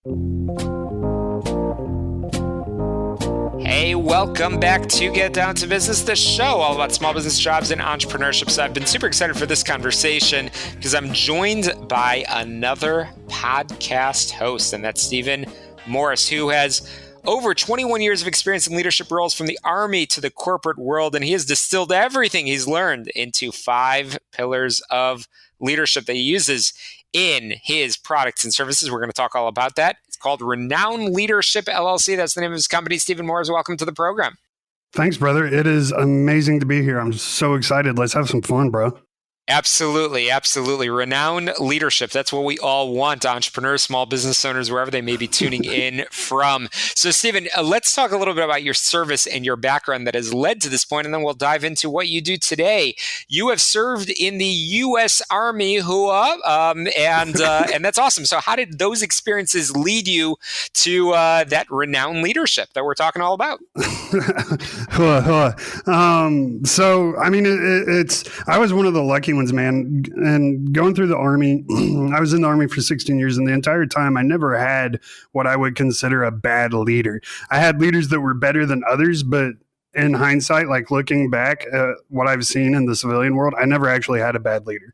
Hey, welcome back to Get Down to Business, the show all about small business, jobs, and entrepreneurship. So I've been super excited for this conversation because I'm joined by another podcast host, and that's Stephen Morris, who has over 21 years of experience in leadership roles from the Army to the corporate world, and he has distilled everything he's learned into 5 pillars of leadership that he uses in his products and services. We're going to talk all about that. It's called Renown Leadership LLC. That's the name of his company. Stephen Morris, welcome to the program. Thanks, brother. It is amazing to be here. I'm so excited. Let's have some fun, bro. Absolutely. Absolutely. Renowned leadership. That's what we all want. Entrepreneurs, small business owners, wherever they may be tuning in from. So, Stephen, let's talk a little bit about your service and your background that has led to this point, and then we'll dive into what you do today. You have served in the U.S. Army, and that's awesome. So how did those experiences lead you to that renowned leadership that we're talking all about? So, I mean, I was one of the lucky ones, man. And going through the Army, I was in the Army for 16 years, and the entire time I never had what I would consider a bad leader. I had leaders that were better than others, but in hindsight, like looking back at what I've seen in the civilian world, I never actually had a bad leader.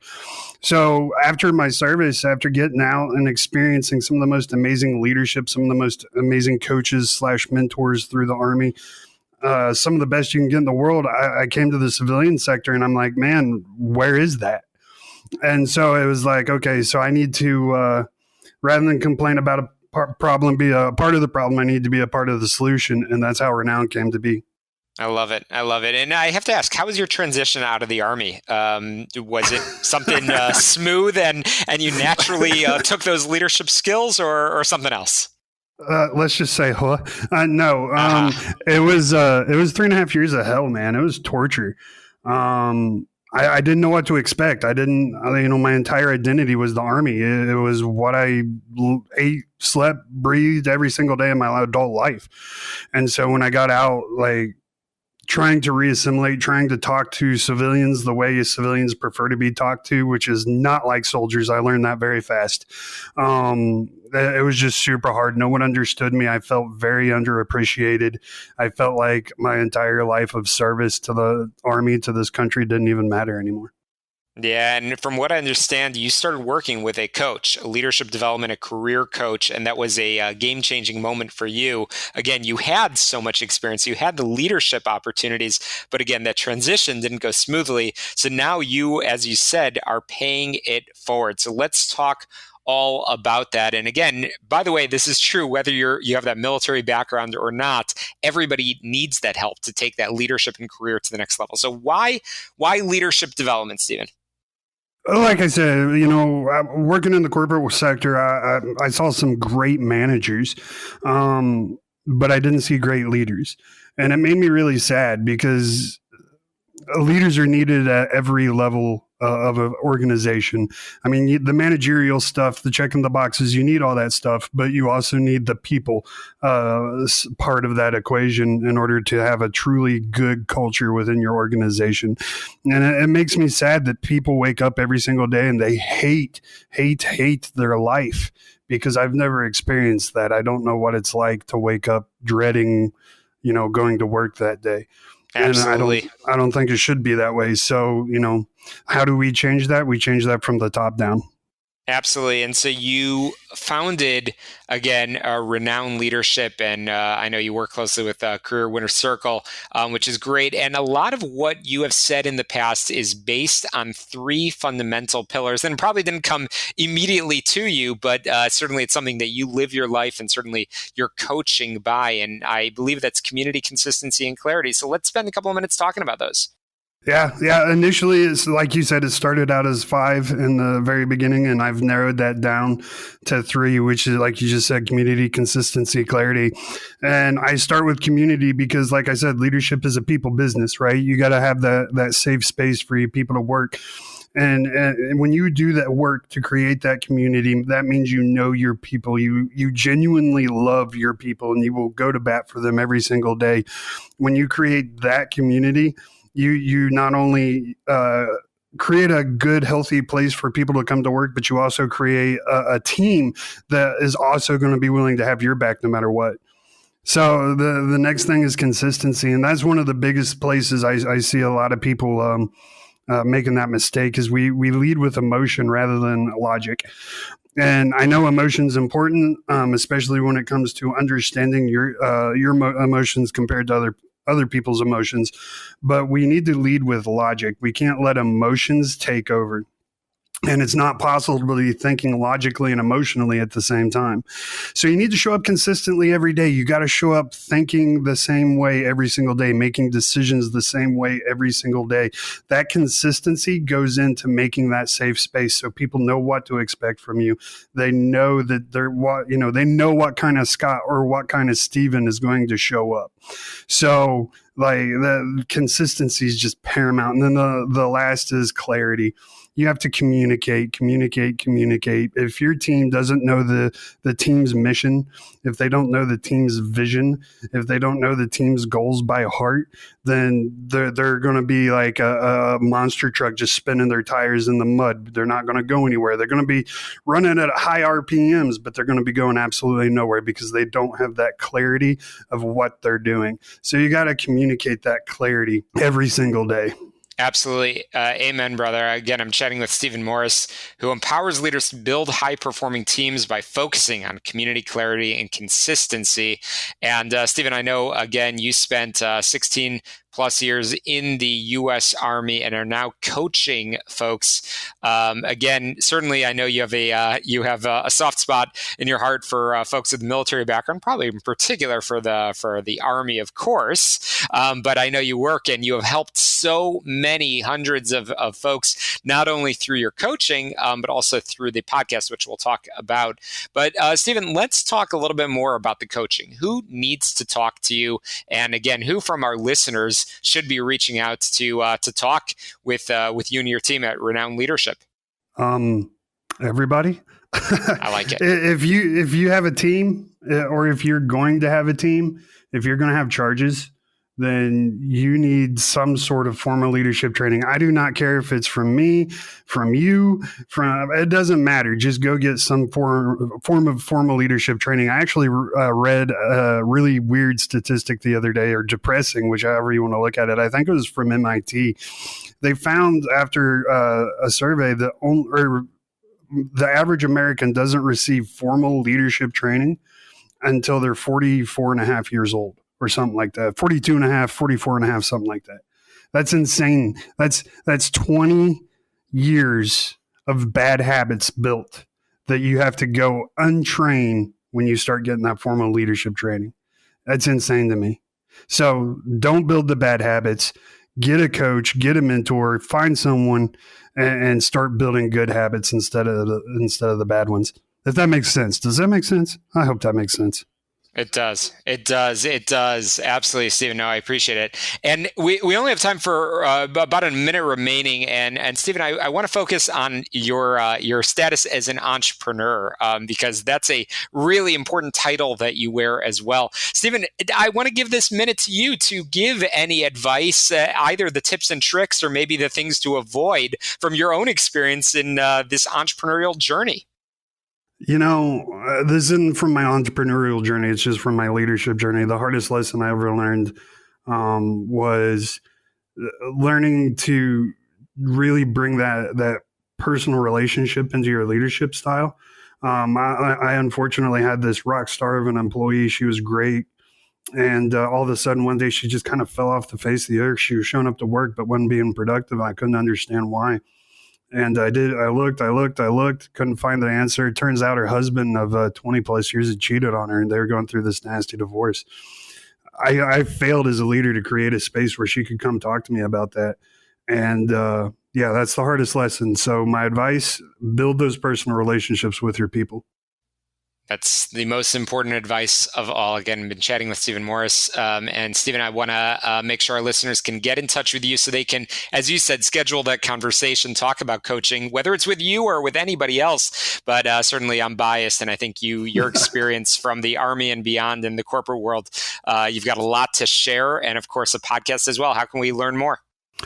So after my service, after getting out and experiencing some of the most amazing leadership, some of the most amazing coaches / mentors through the Army, some of the best you can get in the world, I came to the civilian sector and I'm like, man, where is that? And so it was like, okay, so I need to, rather than complain about a problem, be a part of the problem, I need to be a part of the solution. And that's how Renown came to be. I love it. I love it. And I have to ask, how was your transition out of the Army? Was it something smooth and you naturally took those leadership skills or something else? Let's just say, no. It was 3.5 years of hell, man. It was torture. I didn't know what to expect. I didn't, my entire identity was the Army. It was what I ate, slept, breathed every single day of my adult life. And so when I got out, like, trying to reassimilate, trying to talk to civilians the way civilians prefer to be talked to, which is not like soldiers. I learned that very fast. It was just super hard. No one understood me. I felt very underappreciated. I felt like my entire life of service to the Army, to this country, didn't even matter anymore. Yeah, and from what I understand, you started working with a coach, a leadership development, a career coach, and that was a game-changing moment for you. Again, you had so much experience, you had the leadership opportunities, but again, that transition didn't go smoothly. So now you, as you said, are paying it forward. So let's talk all about that. And again, by the way, this is true whether you have that military background or not. Everybody needs that help to take that leadership and career to the next level. So why leadership development, Stephen? Like I said, working in the corporate sector, I saw some great managers, but I didn't see great leaders. And it made me really sad because leaders are needed at every level of an organization. I mean, the managerial stuff, the checking the boxes, you need all that stuff, but you also need the people part of that equation in order to have a truly good culture within your organization. And it makes me sad that people wake up every single day and they hate their life, because I've never experienced that. I don't know what it's like to wake up dreading, going to work that day. Absolutely. And I don't think it should be that way. So, how do we change that? We change that from the top down. Absolutely. And so you founded, again, Renown Leadership. And I know you work closely with Career Winner Circle, which is great. And a lot of what you have said in the past is based on 3 fundamental pillars. And probably didn't come immediately to you, but certainly it's something that you live your life and certainly you're coaching by. And I believe that's community, consistency, and clarity. So let's spend a couple of minutes talking about those. Yeah. Initially, it's like you said, it started out as 5 in the very beginning, and I've narrowed that down to 3, which is, like you just said, community, consistency, clarity. And I start with community because, like I said, leadership is a people business, right? You got to have that safe space for you people to work. And when you do that work to create that community, that means you know your people. You genuinely love your people, and you will go to bat for them every single day. When you create that community, you not only create a good, healthy place for people to come to work, but you also create a team that is also going to be willing to have your back no matter what. So the next thing is consistency. And that's one of the biggest places I see a lot of people making that mistake is we lead with emotion rather than logic. And I know emotion's important, especially when it comes to understanding your emotions compared to other people's emotions. But we need to lead with logic. We can't let emotions take over. And it's not possible to be thinking logically and emotionally at the same time. So you need to show up consistently every day. You got to show up thinking the same way every single day, making decisions the same way every single day. That consistency goes into making that safe space so people know what to expect from you. They know that they know what kind of Scott or what kind of Steven is going to show up. So like the consistency is just paramount. And then the last is clarity. You have to communicate. If your team doesn't know the team's mission, if they don't know the team's vision, if they don't know the team's goals by heart, then they're going to be like a monster truck just spinning their tires in the mud. They're not going to go anywhere. They're going to be running at high RPMs, but they're going to be going absolutely nowhere because they don't have that clarity of what they're doing. So you got to communicate that clarity every single day. Absolutely. Amen, brother. Again, I'm chatting with Stephen Morris, who empowers leaders to build high-performing teams by focusing on community clarity and consistency. And Stephen, I know, again, you spent 16 plus years in the U.S. Army and are now coaching folks. Again, certainly, I know you have a soft spot in your heart for folks with military background, probably in particular for the Army, of course. But I know you work and you have helped so many hundreds of folks, not only through your coaching, but also through the podcast, which we'll talk about. But Stephen, let's talk a little bit more about the coaching. Who needs to talk to you? And again, who from our listeners should be reaching out to talk with you and your team at Renowned Leadership? Everybody. I like it. If you have a team, or if you're going to have a team, if you're going to have charges, then you need some sort of formal leadership training. I do not care if it's from me, from you, it doesn't matter. Just go get some form of formal leadership training. I actually read a really weird statistic the other day, or depressing, whichever you want to look at it. I think it was from MIT. They found after a survey that the average American doesn't receive formal leadership training until they're 44 and a half years old. Or something like that, 42 and a half, 44 and a half, something like that. That's insane. That's 20 years of bad habits built that you have to go untrain when you start getting that formal leadership training. That's insane to me. So don't build the bad habits. Get a coach, get a mentor, find someone, and start building good habits instead of the bad ones. If that makes sense. Does that make sense? I hope that makes sense. It does. Absolutely, Stephen. No, I appreciate it. And we only have time for about a minute remaining. And Stephen, I want to focus on your status as an entrepreneur, because that's a really important title that you wear as well. Stephen, I want to give this minute to you to give any advice, either the tips and tricks or maybe the things to avoid from your own experience in this entrepreneurial journey. This isn't from my entrepreneurial journey. It's just from my leadership journey. The hardest lesson I ever learned was learning to really bring that personal relationship into your leadership style. I unfortunately had this rock star of an employee. She was great. And all of a sudden, one day, she just kind of fell off the face of the earth. She was showing up to work, but wasn't being productive. I couldn't understand why. And I looked, couldn't find the answer. It turns out her husband of 20 plus years had cheated on her, and they were going through this nasty divorce. I failed as a leader to create a space where she could come talk to me about that. And that's the hardest lesson. So my advice, build those personal relationships with your people. That's the most important advice of all. Again, I've been chatting with Stephen Morris. And Stephen, I want to make sure our listeners can get in touch with you so they can, as you said, schedule that conversation, talk about coaching, whether it's with you or with anybody else. But certainly I'm biased. And I think your experience from the Army and beyond in the corporate world, you've got a lot to share. And of course, a podcast as well. How can we learn more?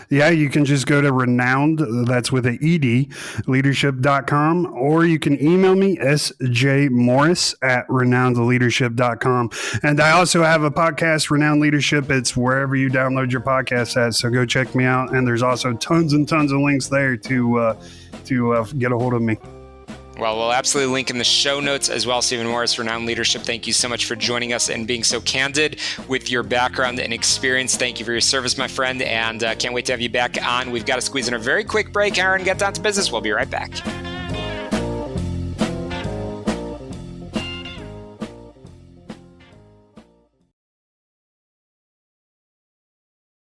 Yeah, you can just go to renowned, that's with an ED, leadership.com, or you can email me, sjmorris@renownedleadership.com. And I also have a podcast, Renowned Leadership. It's wherever you download your podcast at. So go check me out. And there's also tons and tons of links there to get a hold of me. Well, we'll absolutely link in the show notes as well. Stephen Morris, Renowned Leadership, thank you so much for joining us and being so candid with your background and experience. Thank you for your service, my friend, and can't wait to have you back on. We've got to squeeze in a very quick break, Aaron. Get down to business. We'll be right back.